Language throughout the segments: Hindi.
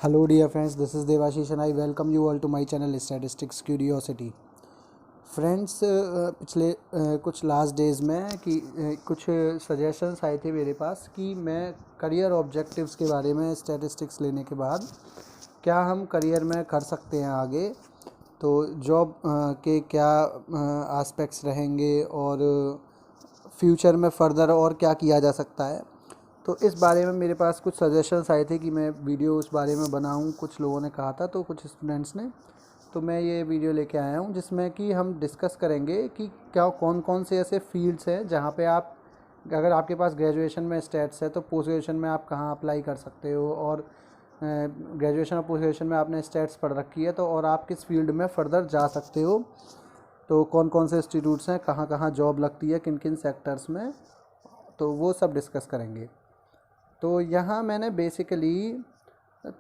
Hello dear friends, this is Devashish and I welcome you all to my channel Statistics Curiosity. Friends पिछले कुछ लास्ट डेज़ में कुछ सजेशंस आए थे मेरे पास कि मैं करियर ऑब्जेक्टिव्स के बारे में स्टैटिस्टिक्स लेने के बाद क्या हम करियर में कर सकते हैं आगे, तो जॉब के क्या एस्पेक्ट्स रहेंगे और फ्यूचर में फ़र्दर और क्या किया जा सकता है। तो इस बारे में मेरे पास कुछ सजेशंस आए थे कि मैं वीडियो उस बारे में बनाऊं। कुछ लोगों ने कहा था, तो कुछ स्टूडेंट्स ने, तो मैं ये वीडियो लेके आया हूं जिसमें कि हम डिस्कस करेंगे कि क्या कौन कौन से ऐसे फील्ड्स हैं जहां पे आप, अगर आपके पास ग्रेजुएशन में स्टैट्स है तो पोस्ट ग्रेजुएशन में आप कहां अप्लाई कर सकते हो, और ग्रेजुएशन और पोस्ट ग्रेजुएशन में आपने स्टैट्स पढ़ रखी है तो और आप किस फील्ड में फ़र्दर जा सकते हो, तो कौन कौन से इंस्टीट्यूट्स हैं, कहाँ कहाँ जॉब लगती है, किन किन सेक्टर्स में, तो वो सब डिस्कस करेंगे। तो यहाँ मैंने बेसिकली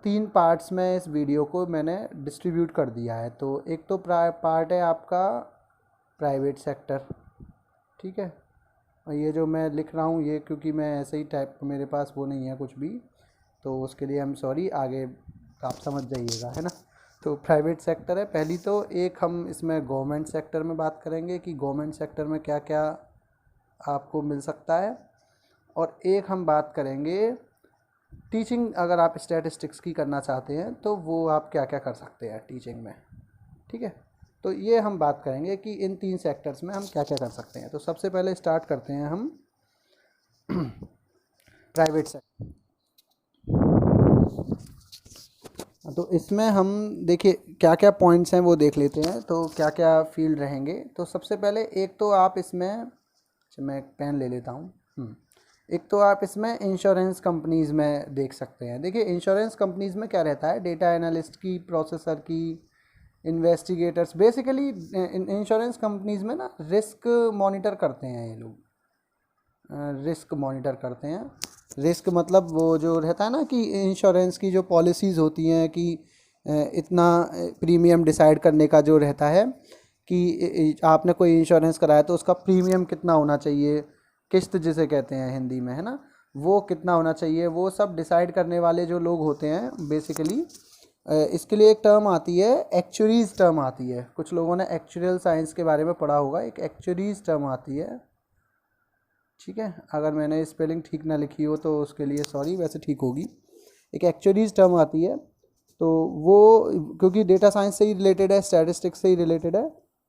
3 पार्ट्स में इस वीडियो को मैंने डिस्ट्रीब्यूट कर दिया है। तो एक तो पार्ट है आपका प्राइवेट सेक्टर, ठीक है। और ये जो मैं लिख रहा हूँ ये क्योंकि मैं ऐसे ही टाइप, मेरे पास वो नहीं है कुछ भी, तो उसके लिए आई एम सॉरी, आगे आप समझ जाइएगा, है ना। तो प्राइवेट सेक्टर है पहली। तो एक हम इसमें गवर्नमेंट सेक्टर में बात करेंगे कि गवर्नमेंट सेक्टर में क्या क्या आपको मिल सकता है, और एक हम बात करेंगे टीचिंग, अगर आप स्टैटिस्टिक्स की करना चाहते हैं तो वो आप क्या क्या कर सकते हैं टीचिंग में, ठीक है। तो ये हम बात करेंगे कि इन 3 सेक्टर्स में हम क्या क्या कर सकते हैं। तो सबसे पहले स्टार्ट करते हैं हम प्राइवेट सेक्टर। तो इसमें हम देखिए क्या क्या पॉइंट्स हैं वो देख लेते हैं, तो क्या क्या फील्ड रहेंगे। तो सबसे पहले एक तो आप इसमें, अच्छा मैं एक पेन ले लेता हूँ। एक तो आप इसमें इंश्योरेंस कंपनीज़ में देख सकते हैं। देखिए इंश्योरेंस कंपनीज़ में क्या रहता है, डेटा एनालिस्ट की, प्रोसेसर की, इन्वेस्टिगेटर्स, बेसिकली इंश्योरेंस कंपनीज़ में ना रिस्क मॉनिटर करते हैं ये लोग, रिस्क मॉनिटर करते हैं। रिस्क मतलब वो जो रहता है ना कि इंश्योरेंस की जो पॉलिसीज़ होती हैं कि इतना प्रीमियम डिसाइड करने का जो रहता है कि आपने कोई इंश्योरेंस कराया तो उसका प्रीमियम कितना होना चाहिए, किस्त जिसे कहते हैं हिंदी में, है ना, वो कितना होना चाहिए, वो सब डिसाइड करने वाले जो लोग होते हैं बेसिकली। इसके लिए एक टर्म आती है, एक्चुरीज़ टर्म आती है। कुछ लोगों ने एक्चुरियल साइंस के बारे में पढ़ा होगा, एक एक्चुरीज़ टर्म आती है, ठीक है। अगर मैंने स्पेलिंग ठीक ना लिखी हो तो उसके लिए सॉरी, वैसे ठीक होगी। एक एक्चुरीज़ टर्म आती है, तो वो क्योंकि डेटा साइंस से ही रिलेटेड है, स्टैटिस्टिक्स से ही रिलेटेड है,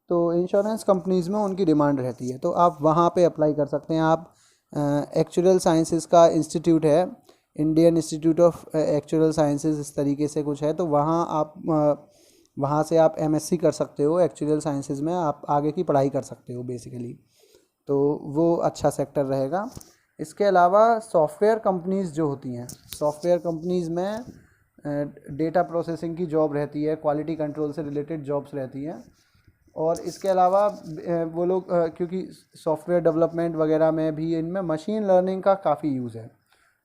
तो इंश्योरेंस कंपनीज़ में उनकी डिमांड रहती है, तो आप वहाँ पे अप्लाई कर सकते हैं। आप एक्चुरियल साइंसेस का इंस्टीट्यूट है, Indian institute of actuarial sciences, इस तरीके से कुछ है, तो वहाँ आप वहाँ से आप एमएससी कर सकते हो एक्चुरियल साइंसेस में, आप आगे की पढ़ाई कर सकते हो बेसिकली। तो वो अच्छा सेक्टर रहेगा। इसके अलावा सॉफ्टवेयर कंपनीज़ जो होती हैं, सॉफ्टवेयर कंपनीज़ में डेटा प्रोसेसिंग की जॉब रहती है, क्वालिटी कंट्रोल से रिलेटेड जॉब्स रहती हैं। और इसके अलावा वो लोग क्योंकि सॉफ्टवेयर डेवलपमेंट वगैरह में भी इनमें मशीन लर्निंग का काफ़ी यूज़ है,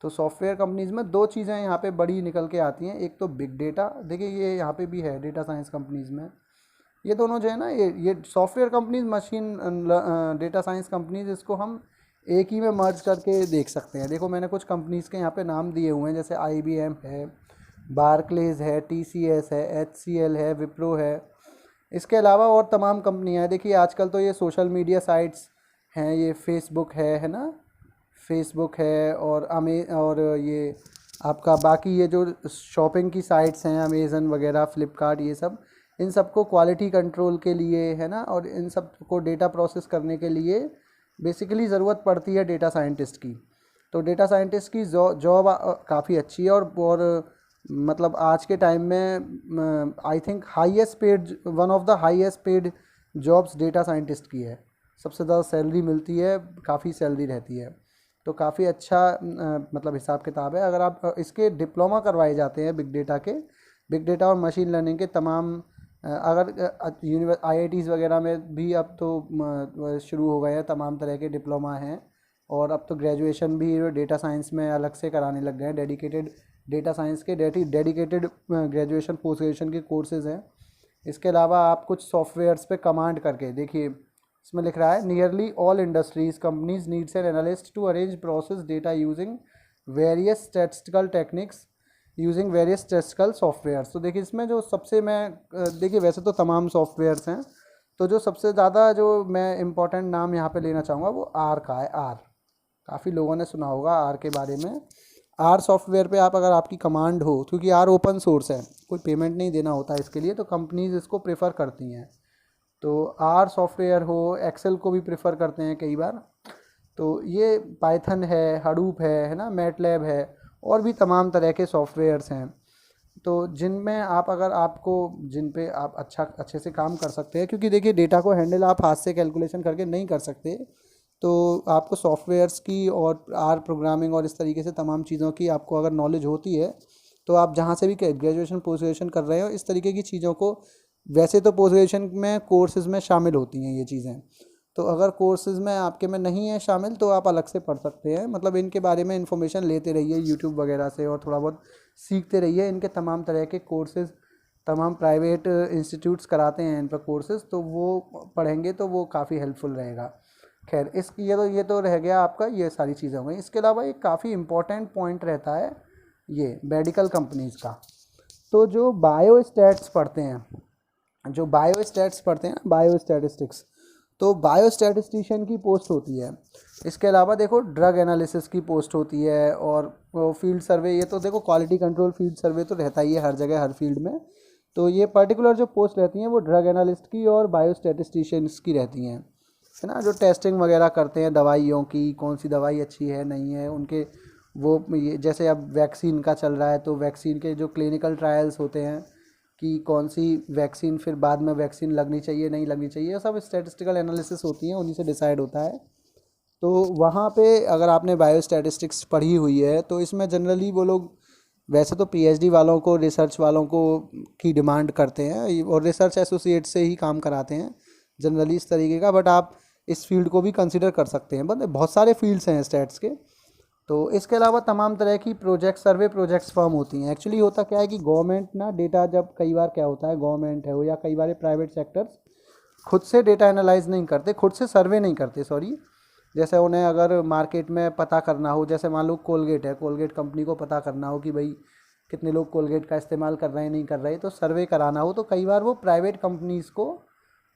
तो सॉफ्टवेयर कंपनीज़ में 2 चीज़ें यहाँ पे बड़ी निकल के आती हैं। एक तो बिग डेटा, देखिए ये यहाँ पे भी है डेटा साइंस कंपनीज़ में, ये दोनों जो है ना, ये software companies, machine data science companies, इसको हम एक ही में मर्ज करके देख सकते हैं। देखो मैंने कुछ कंपनीज़ के यहाँ पे नाम दिए हुए हैं, जैसे IBM है, बार्कलेज है, TCS है, HCL है, विप्रो है। इसके अलावा और तमाम कंपनियाँ हैं। देखिए आजकल तो ये सोशल मीडिया साइट्स हैं, ये फेसबुक है ना, फेसबुक है, और ये आपका बाकी ये जो शॉपिंग की साइट्स हैं, अमेज़न वगैरह, फ्लिपकार्ट, ये सब, इन सबको क्वालिटी कंट्रोल के लिए, है ना, और इन सब को डेटा प्रोसेस करने के लिए बेसिकली ज़रूरत पड़ती है डेटा साइंटिस्ट की। तो डेटा साइंटिस्ट की जॉब काफ़ी अच्छी है, और मतलब आज के टाइम में I think highest paid, one of the highest paid jobs data scientist की है। सबसे ज़्यादा सैलरी मिलती है, काफ़ी सैलरी रहती है, तो काफ़ी अच्छा मतलब हिसाब किताब है। अगर आप इसके डिप्लोमा करवाए जाते हैं बिग डेटा और मशीन लर्निंग के तमाम, अगर IITs वगैरह में भी अब तो शुरू हो गए हैं, तमाम तरह के डिप्लोमा हैं, और अब तो ग्रेजुएशन भी डेटा साइंस में अलग से कराने लग गए हैं, डेडिकेटेड डेटा साइंस के डेडिकेटेड ग्रेजुएशन पोस्ट ग्रेजुएशन के कोर्सेज़ हैं। इसके अलावा आप कुछ सॉफ्टवेयर्स पे कमांड करके देखिए, इसमें लिख रहा है, nearly all industries companies needs an analyst to arrange process data using various statistical techniques using various statistical softwares. तो देखिए इसमें जो सबसे मैं देखिए वैसे तो तमाम सॉफ्टवेयर्स हैं, तो जो सबसे ज़्यादा जो मैं इम्पोर्टेंट नाम यहाँ पे लेना चाहूँगा वो आर का है। आर काफ़ी लोगों ने सुना होगा आर के बारे में। आर सॉफ्टवेयर पे आप अगर आपकी कमांड हो, क्योंकि आर ओपन सोर्स है, कोई पेमेंट नहीं देना होता इसके लिए, तो कंपनीज इसको प्रेफर करती हैं। तो आर सॉफ्टवेयर हो, एक्सेल को भी प्रेफर करते हैं कई बार। तो ये पाइथन है, हडूप है ना, मैटलैब है, और भी तमाम तरह के सॉफ्टवेयर्स हैं। तो जिनमें आप अगर आपको जिन पे आप अच्छे से काम कर सकते हैं, क्योंकि देखिए डेटा को हैंडल आप हाथ से कैलकुलेशन करके नहीं कर सकते, तो आपको सॉफ्टवेयर्स की और आर प्रोग्रामिंग और इस तरीके से तमाम चीज़ों की आपको अगर नॉलेज होती है, तो आप जहाँ से भी ग्रेजुएशन पोस्ट ग्रेजुएशन कर रहे हो, इस तरीके की चीज़ों को, वैसे तो पोस्ट ग्रेजुएशन में कोर्सेज़ में शामिल होती हैं ये चीज़ें, तो अगर कोर्सेज़ में आपके में नहीं है शामिल तो आप अलग से पढ़ सकते हैं। मतलब इनके बारे में इन्फॉर्मेशन लेते रहिए यूट्यूब वगैरह से, और थोड़ा बहुत सीखते रहिए। इनके तमाम तरह के कोर्सेज़ तमाम प्राइवेट इंस्टीट्यूट्स कराते हैं इन पर कोर्सेज़, तो वो पढ़ेंगे तो वो काफ़ी हेल्पफुल रहेगा। खैर ये तो रह गया आपका, ये सारी चीज़ें हो गई। इसके अलावा एक काफ़ी इम्पोर्टेंट पॉइंट रहता है ये मेडिकल कंपनीज़ का। तो जो बायोस्टैट्स पढ़ते हैं, बायो स्टैटिस्टिक्स, तो बायो स्टैटिस्टिशियन की पोस्ट होती है। इसके अलावा देखो ड्रग एनालिसिस की पोस्ट होती है, और फील्ड सर्वे, ये तो देखो क्वालिटी कंट्रोल फील्ड सर्वे तो रहता ही है हर जगह हर फील्ड में। तो ये पर्टिकुलर जो पोस्ट रहती हैं वो ड्रग एनालिस्ट की और बायो स्टैटिस्टिशियंस की रहती हैं, है ना, जो टेस्टिंग वगैरह करते हैं दवाइयों की, कौन सी दवाई अच्छी है नहीं है उनके, वो ये जैसे अब वैक्सीन का चल रहा है, तो वैक्सीन के जो क्लिनिकल ट्रायल्स होते हैं कि कौन सी वैक्सीन फिर बाद में वैक्सीन लगनी चाहिए नहीं लगनी चाहिए, ये सब स्टैटिस्टिकल एनालिसिस होती हैं, उन्हीं से डिसाइड होता है। तो वहाँ पे अगर आपने बायो स्टैटिस्टिक्स पढ़ी हुई है, तो इसमें जनरली वो लोग, वैसे तो पीएचडी वालों को, रिसर्च वालों को की डिमांड करते हैं, और रिसर्च एसोसिएट से ही काम कराते हैं जनरली इस तरीके का, बट आप इस फील्ड को भी कंसिडर कर सकते हैं। मतलब बहुत सारे फील्ड्स हैं स्टैट्स के। तो इसके अलावा तमाम तरह की सर्वे प्रोजेक्ट्स फर्म होती हैं। एक्चुअली होता क्या है कि गवर्नमेंट ना डेटा, जब कई बार क्या होता है, गवर्नमेंट है हो या कई बार प्राइवेट सेक्टर्स खुद से डेटा एनालाइज नहीं करते, खुद से सर्वे नहीं करते, सॉरी। जैसे उन्हें अगर मार्केट में पता करना हो, जैसे मान लो कोलगेट है, कोलगेट कंपनी को पता करना हो कि भाई कितने लोग कोलगेट का इस्तेमाल कर रहे हैं नहीं कर रहे, तो सर्वे कराना हो, तो कई बार वो प्राइवेट कंपनीज़ को,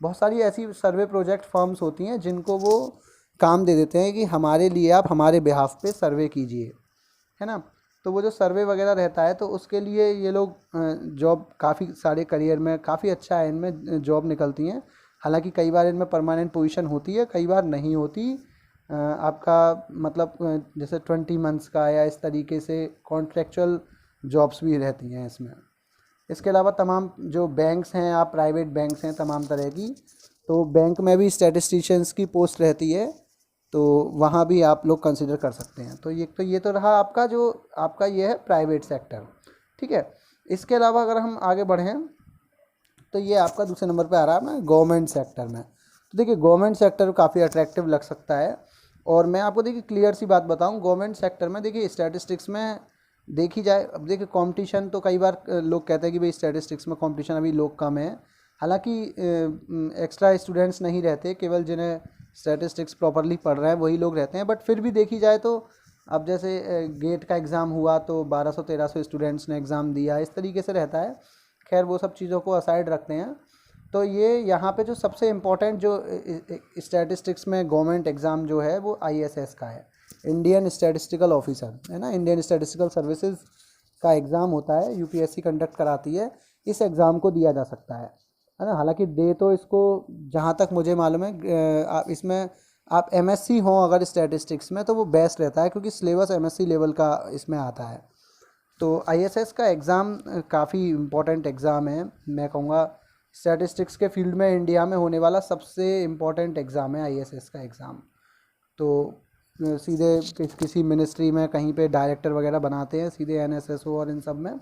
बहुत सारी ऐसी सर्वे प्रोजेक्ट फर्म्स होती हैं जिनको वो काम दे देते हैं कि हमारे लिए आप हमारे बिहाफ पे सर्वे कीजिए, है ना। तो वो जो सर्वे वगैरह रहता है, तो उसके लिए ये लोग जॉब, काफ़ी सारे करियर में काफ़ी अच्छा है इनमें जॉब निकलती हैं। हालांकि कई बार इनमें परमानेंट पोजीशन होती है, कई बार नहीं होती। आपका मतलब जैसे 20 मंथ्स का या इस तरीके से कॉन्ट्रेक्चुअल जॉब्स भी रहती हैं इसमें। इसके अलावा तमाम जो बैंक्स हैं, आप प्राइवेट बैंक्स हैं तमाम तरह की, तो बैंक में भी स्टैटिस्टिशियंस की पोस्ट रहती है, तो वहाँ भी आप लोग कंसिडर कर सकते हैं। तो ये तो रहा आपका, जो आपका ये है प्राइवेट सेक्टर, ठीक है। इसके अलावा अगर हम आगे बढ़ें, तो ये आपका दूसरे नंबर पे आ रहा है ना गवर्नमेंट सेक्टर में। तो देखिए गवर्नमेंट सेक्टर काफ़ी अट्रैक्टिव लग सकता है, और मैं आपको देखिए क्लियर सी बात बताऊं, गवर्नमेंट सेक्टर में देखिए स्टैटिस्टिक्स में देखी जाए, अब देखिए कंपटीशन तो कई बार लोग कहते हैं कि भाई स्टैटिस्टिक्स में कंपटीशन अभी लोग कम है। हालांकि एक्स्ट्रा स्टूडेंट्स नहीं रहते, केवल जिन्हें स्टैटिस्टिक्स प्रॉपरली पढ़ रहे हैं वही लोग रहते हैं, बट फिर भी देखी जाए तो अब जैसे गेट का एग्ज़ाम हुआ तो 1200-1300 स्टूडेंट्स ने एग्ज़ाम दिया, इस तरीके से रहता है। खैर वो सब चीज़ों को असाइड रखते हैं। तो ये यहाँ पे जो सबसे इम्पोर्टेंट जो स्टैटिस्टिक्स में गवर्नमेंट एग्ज़ाम जो है वो आईएसएस का है, इंडियन स्टैटिस्टिकल ऑफिसर, है ना, इंडियन स्टैटिस्टिकल सर्विसेज का एग्ज़ाम होता है, यूपीएससी कंडक्ट कराती है। इस एग्ज़ाम को दिया जा सकता है ना। हालांकि दे तो इसको, जहाँ तक मुझे मालूम है, इसमें आप एमएससी हो अगर स्टैटिस्टिक्स में, तो वो बेस्ट रहता है, क्योंकि सिलेबस एमएससी लेवल का इसमें आता है। तो आईएसएस का एग्ज़ाम काफ़ी इम्पोर्टेंट एग्ज़ाम है, मैं कहूँगा स्टैटिस्टिक्स के फील्ड में इंडिया में होने वाला सबसे इम्पोर्टेंट एग्ज़ाम है आईएसएस का एग्ज़ाम। तो सीधे किसी मिनिस्ट्री में कहीं पे डायरेक्टर वगैरह बनाते हैं सीधे, एनएसएसओ और इन सब में,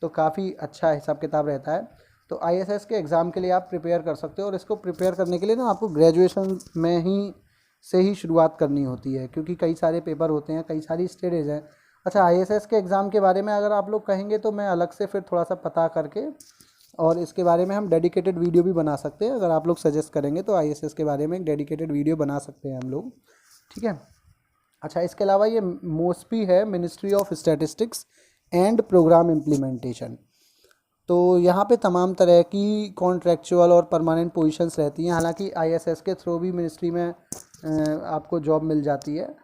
तो काफ़ी अच्छा हिसाब किताब रहता है। तो आईएसएस के एग्ज़ाम के लिए आप प्रिपेयर कर सकते हो, और इसको प्रिपेयर करने के लिए ना आपको ग्रेजुएशन में से ही शुरुआत करनी होती है, क्योंकि कई सारे पेपर होते हैं, कई सारी स्टेजेज हैं। अच्छा, आईएसएस के एग्ज़ाम के बारे में अगर आप लोग कहेंगे तो मैं अलग से फिर थोड़ा सा पता करके, और इसके बारे में हम डेडिकेटेड वीडियो भी बना सकते हैं। अगर आप लोग सजेस्ट करेंगे तो आईएसएस के बारे में एक डेडिकेटेड वीडियो बना सकते हैं हम लोग, ठीक है। अच्छा, इसके अलावा ये मोस्पी है, ministry of statistics, and program implementation. तो यहाँ पे तमाम तरह की कॉन्ट्रेक्चुअल और परमानेंट पोजीशंस रहती हैं। हालांकि आईएसएस के थ्रू भी मिनिस्ट्री में आपको जॉब मिल जाती है।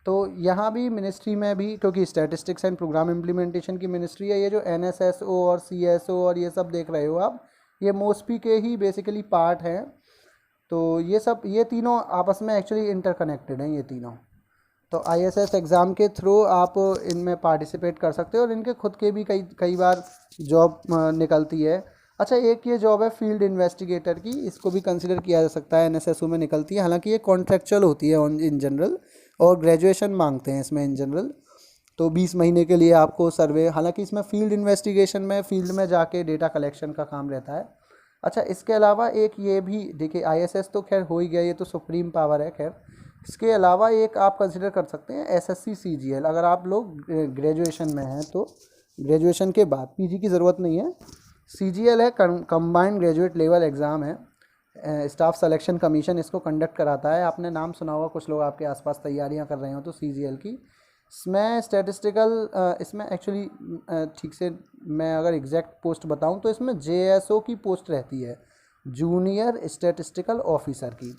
तो यहाँ भी मिनिस्ट्री में भी, क्योंकि स्टैटिस्टिक्स एंड प्रोग्राम इम्प्लीमेंटेशन की मिनिस्ट्री है, ये जो एनएसएसओ और सीएसओ और ये सब देख रहे हो आप, ये मोस्पी के ही बेसिकली पार्ट हैं। तो ये तीनों आपस में एक्चुअली इंटरकनेक्टेड हैं ये तीनों। तो आईएसएस एग्ज़ाम के थ्रू आप इनमें पार्टिसिपेट कर सकते हो और इनके खुद के भी कई बार जॉब निकलती है। अच्छा, एक ये जॉब है फील्ड इन्वेस्टिगेटर की, इसको भी कंसिडर किया जा सकता है, एनएसएसओ में निकलती है। हालांकि ये कॉन्ट्रेक्चुअल होती है इन जनरल और ग्रेजुएशन मांगते हैं इसमें इन जनरल। तो 20 महीने के लिए आपको सर्वे, हालांकि इसमें फील्ड इन्वेस्टिगेशन में फील्ड में जाके डेटा कलेक्शन का काम रहता है। अच्छा, इसके अलावा एक ये भी देखिए, आईएसएस तो खैर हो ही गया, ये तो सुप्रीम पावर है। खैर इसके अलावा एक आप कंसिडर कर सकते हैं एसएससी सीजीएल। अगर आप लोग ग्रेजुएशन में हैं तो ग्रेजुएशन के बाद पीजी की ज़रूरत नहीं है। सीजीएल है, कंबाइंड ग्रेजुएट लेवल एग्ज़ाम है, स्टाफ सिलेक्शन कमीशन इसको कंडक्ट कराता है। आपने नाम सुना होगा, कुछ लोग आपके आसपास तैयारियां कर रहे हो तो सीजीएल की। इसमें स्टैटिस्टिकल, इसमें एक्चुअली ठीक से मैं अगर एग्जैक्ट पोस्ट बताऊं तो इसमें जेएसओ की पोस्ट रहती है, जूनियर स्टैटिस्टिकल ऑफिसर की,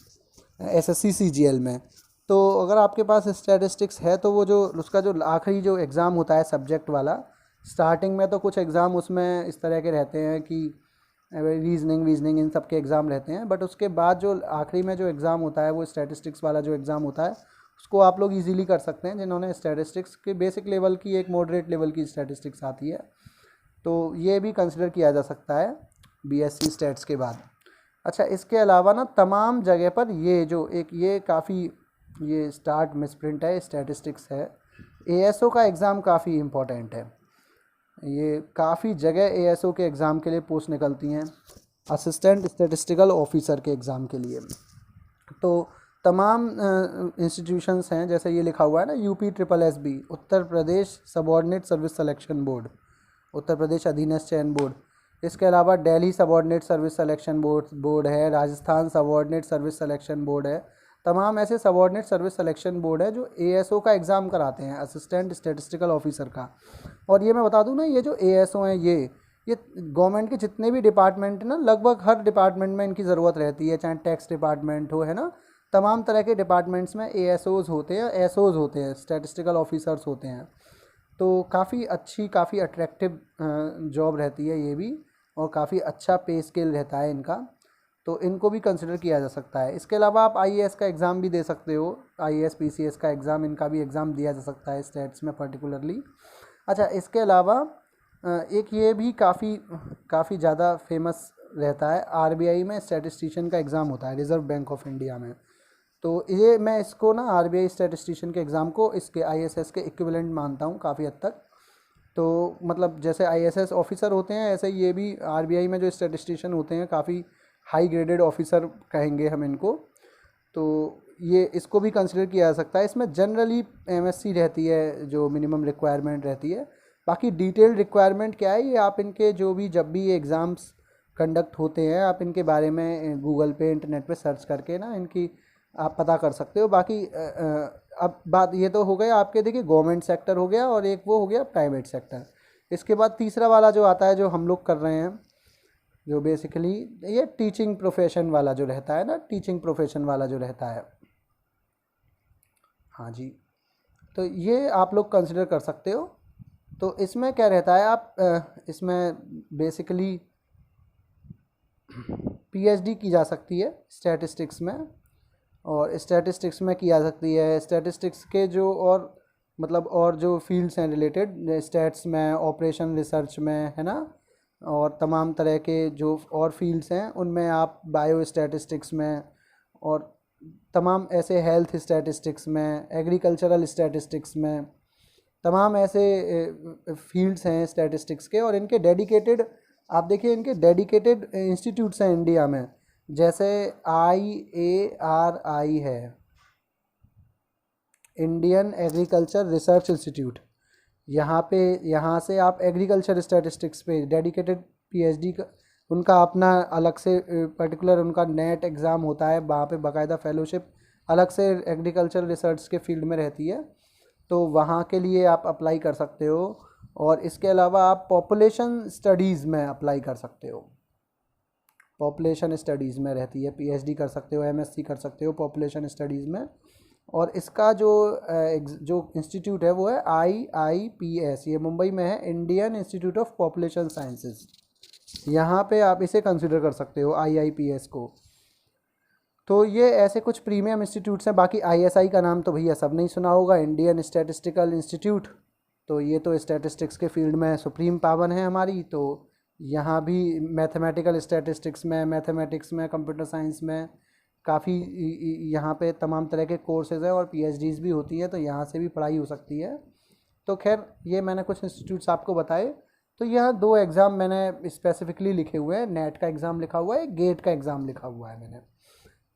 एसएससी सीजीएल में। तो अगर आपके पास स्टैटिस्टिक्स है तो वो जो उसका जो आखिरी जो एग्ज़ाम होता है सब्जेक्ट वाला, स्टार्टिंग में तो कुछ एग्ज़ाम उसमें इस तरह के रहते हैं कि रीजनिंग इन सब के एग्ज़ाम रहते हैं, बट उसके बाद जो आखिरी में जो एग्ज़ाम होता है वो स्टैटिस्टिक्स वाला जो एग्ज़ाम होता है उसको आप लोग इजीली कर सकते हैं जिन्होंने स्टैटिस्टिक्स के बेसिक लेवल की, एक मॉडरेट लेवल की स्टैटिस्टिक्स आती है। तो ये भी कंसिडर किया जा सकता है बीएससी स्टैट्स के बाद। अच्छा, इसके अलावा ना तमाम जगह पर ये जो एक ये काफ़ी ये स्टार्ट मिसप्रिंट है, स्टैटिस्टिक्स है। एएसओ का एग्ज़ाम काफ़ी इम्पोर्टेंट है, ये काफ़ी जगह एएसओ के एग्ज़ाम के लिए पोस्ट निकलती हैं, असिस्टेंट स्टैटिस्टिकल ऑफिसर के एग्ज़ाम के लिए। तो तमाम इंस्टीट्यूशंस हैं, जैसे ये लिखा हुआ है ना, UP triple SB, Uttar Pradesh subordinate service selection board, Uttar Pradesh अधीनस्थ चयन बोर्ड। इसके अलावा Delhi subordinate service selection board है, Rajasthan subordinate service selection board है। तमाम ऐसे सबॉर्डिनेट सर्विस सिलेक्शन बोर्ड है जो एएसओ का एग्ज़ाम कराते हैं, असिस्टेंट स्टैटिस्टिकल ऑफिसर का। और ये मैं बता दूं ना, ये जो एएसओ हैं ये गवर्नमेंट के जितने भी डिपार्टमेंट ना, लगभग हर डिपार्टमेंट में इनकी ज़रूरत रहती है, चाहे टैक्स डिपार्टमेंट हो, है ना, तमाम तरह के डिपार्टमेंट्स में एएसओज होते हैं, एसओज होते हैं, स्टैटिस्टिकल ऑफिसर्स होते हैं। तो काफ़ी अच्छी, काफ़ी अट्रैक्टिव जॉब रहती है ये भी, और काफ़ी अच्छा पे स्केल रहता है इनका, तो इनको भी कंसिडर किया जा सकता है। इसके अलावा आप आईएएस का एग्ज़ाम भी दे सकते हो, आईएएस पीसीएस का एग्ज़ाम, इनका भी एग्ज़ाम दिया जा सकता है स्टेट्स में पर्टिकुलरली। अच्छा, इसके अलावा एक ये भी काफ़ी ज़्यादा फेमस रहता है, आरबीआई में स्टैटिस्टिशियन का एग्ज़ाम होता है, रिज़र्व बैंक ऑफ इंडिया में। तो ये मैं इसको ना आरबीआई स्टैटिस्टिशियन के एग्ज़ाम को इसके आईएएस के इक्विवेलेंट मानता हूँ काफ़ी हद तक। तो मतलब जैसे आईएएस ऑफिसर होते हैं, ऐसे ये भी आरबीआई में जो स्टैटिस्टिशियन होते हैं काफ़ी हाई ग्रेडेड ऑफिसर कहेंगे हम इनको। तो ये इसको भी कंसिडर किया जा सकता है। इसमें जनरली एमएससी रहती है जो मिनिमम रिक्वायरमेंट रहती है। बाकी डिटेल्ड रिक्वायरमेंट क्या है, ये आप इनके जब भी ये एग्ज़ाम्स कंडक्ट होते हैं, आप इनके बारे में गूगल पे, इंटरनेट पे सर्च करके ना इनकी आप पता कर सकते हो। बाकी अब बात ये तो हो गया आपके, देखिए गवर्नमेंट सेक्टर हो गया और एक वो हो गया प्राइवेट सेक्टर। इसके बाद तीसरा वाला जो आता है, जो हम लोग कर रहे हैं, जो बेसिकली ये टीचिंग प्रोफेशन वाला जो रहता है ना, टीचिंग प्रोफेशन वाला जो रहता है, हाँ जी, तो ये आप लोग कंसिडर कर सकते हो। तो इसमें क्या रहता है, आप इसमें बेसिकली पीएचडी की जा सकती है स्टैटिस्टिक्स में, और स्टैटिस्टिक्स में की जा सकती है। स्टैटिस्टिक्स के जो और मतलब और जो फील्ड्स हैं रिलेटेड, स्टैट्स में, ऑपरेशन रिसर्च में, है ना, और तमाम तरह के जो और फील्ड्स हैं उनमें आप बायो स्टैटिस्टिक्स में, और तमाम ऐसे हेल्थ स्टैटिस्टिक्स में, एग्रीकल्चरल स्टैटिस्टिक्स में, तमाम ऐसे फील्ड्स हैं स्टैटिस्टिक्स के। और इनके डेडिकेटेड, आप देखिए इनके डेडिकेटेड इंस्टीट्यूट्स हैं इंडिया में, जैसे IARI है, इंडियन एग्रीकल्चर रिसर्च इंस्टीट्यूट। यहाँ से आप एग्रीकल्चर स्टैटिस्टिक्स पे डेडिकेटेड पीएचडी का, उनका अपना अलग से पर्टिकुलर उनका नेट एग्ज़ाम होता है, वहाँ पे बाकायदा फेलोशिप अलग से एग्रीकल्चर रिसर्च के फील्ड में रहती है, तो वहाँ के लिए आप अप्लाई कर सकते हो। और इसके अलावा आप पॉपुलेशन स्टडीज़ में अप्लाई कर सकते हो, पॉपुलेशन स्टडीज़ में रहती है, पीएचडी कर सकते हो, एमएससी कर सकते हो पॉपुलेशन स्टडीज़ में। और इसका जो इंस्टीट्यूट है वो है IIPS, ये मुंबई में है, Indian institute of population sciences. यहाँ पे आप इसे कंसिडर कर सकते हो IIPS को। तो ये ऐसे कुछ प्रीमियम इंस्टीट्यूट्स हैं। बाकी ISI का नाम तो भैया सब नहीं सुना होगा, इंडियन स्टैटिस्टिकल इंस्टीट्यूट। तो ये तो स्टैटिस्टिक्स के फील्ड में सुप्रीम पावर है हमारी। तो यहाँ भी मैथमेटिकल स्टैटिस्टिक्स में, मैथमेटिक्स में, कंप्यूटर साइंस में काफ़ी यहाँ पे तमाम तरह के कोर्सेज़ हैं और PhDs भी होती है, तो यहाँ से भी पढ़ाई हो सकती है। तो खैर ये मैंने कुछ इंस्टीट्यूट्स आपको बताए। तो यहाँ 2 एग्ज़ाम मैंने स्पेसिफिकली लिखे हुए हैं, नेट का एग्ज़ाम लिखा हुआ है, गेट का एग्ज़ाम लिखा हुआ है मैंने।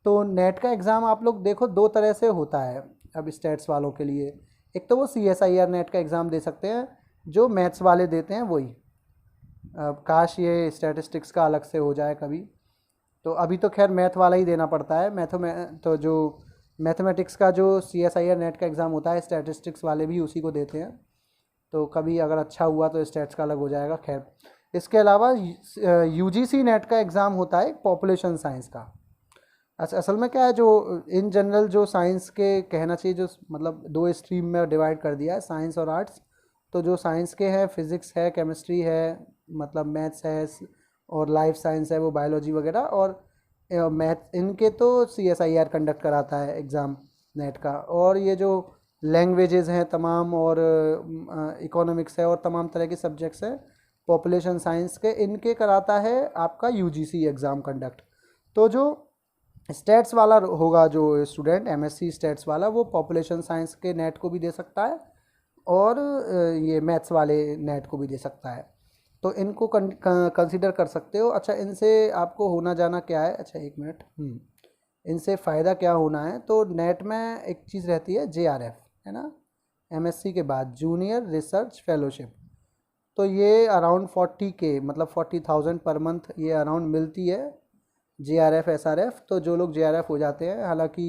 तो नेट का एग्ज़ाम आप लोग देखो 2 तरह से होता है अब स्टैट्स वालों के लिए। एक तो वो CSIR नेट का एग्ज़ाम दे सकते हैं, जो मैथ्स वाले देते हैं वही। अब काश ये स्टैटिस्टिक्स का अलग से हो जाए कभी। तो अभी तो खैर मैथ वाला ही देना पड़ता है। तो जो मैथमेटिक्स का जो CSIR नेट का एग्ज़ाम होता है, स्टैटिस्टिक्स वाले भी उसी को देते हैं। तो कभी अगर अच्छा हुआ तो स्टैट्स का अलग हो जाएगा। खैर इसके अलावा UGC नेट का एग्ज़ाम होता है पॉपुलेशन साइंस का। असल में क्या है, जो इन जनरल जो साइंस के कहना चाहिए, जो मतलब 2 स्ट्रीम में डिवाइड कर दिया है, साइंस और आर्ट्स। तो जो साइंस के हैं, फिज़िक्स है, केमिस्ट्री है, मतलब मैथ्स है, और लाइफ साइंस है वो बायोलॉजी वगैरह, और मैथ, इनके तो CSIR कंडक्ट कराता है एग्ज़ाम नेट का। और ये जो लैंग्वेजेस हैं तमाम, और इकोनॉमिक्स है, और तमाम तरह के सब्जेक्ट्स हैं पॉपुलेशन साइंस के, इनके कराता है आपका UGC एग्ज़ाम कंडक्ट। तो जो स्टैट्स वाला होगा, जो स्टूडेंट MSc स्टैट्स वाला, वो पॉपुलेशन साइंस के नेट को भी दे सकता है और ये मैथ्स वाले नेट को भी दे सकता है। तो इनको कंसीडर कर सकते हो। अच्छा, इनसे आपको होना जाना क्या है? अच्छा एक मिनट, इनसे फ़ायदा क्या होना है? तो नेट में एक चीज़ रहती है JRF, है ना, MSc के बाद जूनियर रिसर्च फेलोशिप। तो ये अराउंड 40K, मतलब 40,000 पर मंथ ये अराउंड मिलती है, JRF SRF। तो जो लोग JRF हो जाते हैं, हालांकि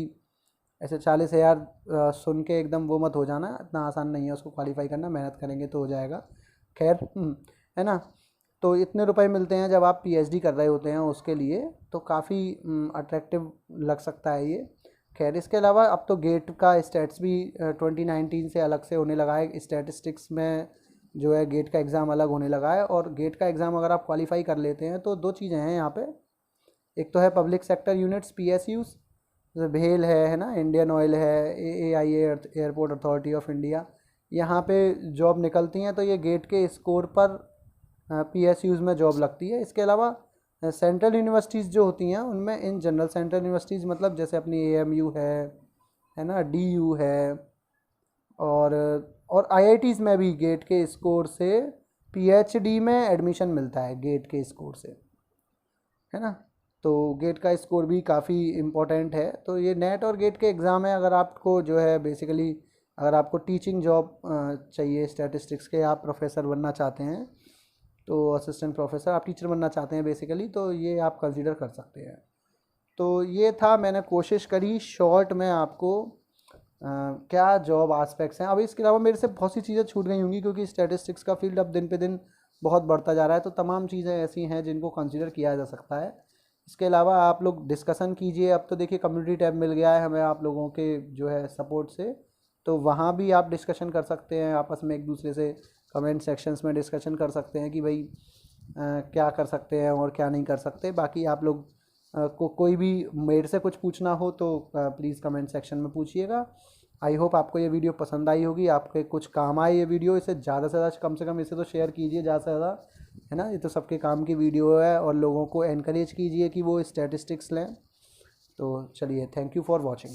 ऐसे 40,000 सुन के एकदम वो मत हो जाना, इतना आसान नहीं है उसको क्वालिफाई करना, मेहनत करेंगे तो हो जाएगा। खैर है ना। तो इतने रुपए मिलते हैं जब आप PhD कर रहे होते हैं उसके लिए, तो काफ़ी अट्रैक्टिव लग सकता है ये। खैर इसके अलावा अब तो गेट का स्टैट्स भी 2019 से अलग से होने लगा है। स्टैटिस्टिक्स में जो है गेट का एग्ज़ाम अलग होने लगा है। और गेट का एग्ज़ाम अगर आप क्वालिफाई कर लेते हैं तो 2 चीज़ें हैं यहाँ पे। एक तो है पब्लिक सेक्टर यूनिट्स, PSUs, जैसे भेल है ना, इंडियन ऑयल है, AAIA airport authority of India, यहाँ पे जॉब निकलती हैं। तो ये गेट के स्कोर पर PSUs में जॉब लगती है। इसके अलावा सेंट्रल यूनिवर्सिटीज़ जो होती हैं उनमें, इन जनरल सेंट्रल यूनिवर्सिटीज़ मतलब जैसे अपनी AMU है ना, DU है, और IITs में भी गेट के स्कोर से PhD में एडमिशन मिलता है, गेट के स्कोर से, है ना। तो गेट का स्कोर भी काफ़ी इम्पोर्टेंट है। तो ये नेट और गेट के एग्ज़ाम है। अगर आपको जो है बेसिकली, अगर आपको टीचिंग जॉब चाहिए स्टैटिस्टिक्स के, आप प्रोफेसर बनना चाहते हैं, तो असिस्टेंट प्रोफेसर, आप टीचर बनना चाहते हैं बेसिकली, तो ये आप कंसीडर कर सकते हैं। तो ये था, मैंने कोशिश करी शॉर्ट में आपको क्या जॉब आस्पेक्ट्स हैं। अब इसके अलावा मेरे से बहुत सी चीज़ें छूट गई होंगी, क्योंकि स्टैटिस्टिक्स का फील्ड अब दिन पे दिन बहुत बढ़ता जा रहा है। तो तमाम चीज़ें ऐसी हैं जिनको कंसीडर किया जा सकता है। इसके अलावा आप लोग डिस्कशन कीजिए। अब तो देखिए कम्युनिटी टैब मिल गया है हमें आप लोगों के जो है सपोर्ट से, तो वहाँ भी आप डिस्कशन कर सकते हैं आपस में, एक दूसरे से कमेंट सेक्शंस में डिस्कशन कर सकते हैं कि भाई क्या कर सकते हैं और क्या नहीं कर सकते। बाकी आप लोग को कोई भी मेरे से कुछ पूछना हो तो प्लीज़ कमेंट सेक्शन में पूछिएगा। आई होप आपको ये वीडियो पसंद आई होगी, आपके कुछ काम आए ये वीडियो। इसे ज़्यादा से ज़्यादा, कम से कम इसे तो शेयर कीजिए ज़्यादा से ज़्यादा, है ना। ये तो सबके काम की वीडियो है, और लोगों को एनकरेज कीजिए कि वो स्टैटिस्टिक्स लें। तो चलिए, थैंक यू फॉर वॉचिंग।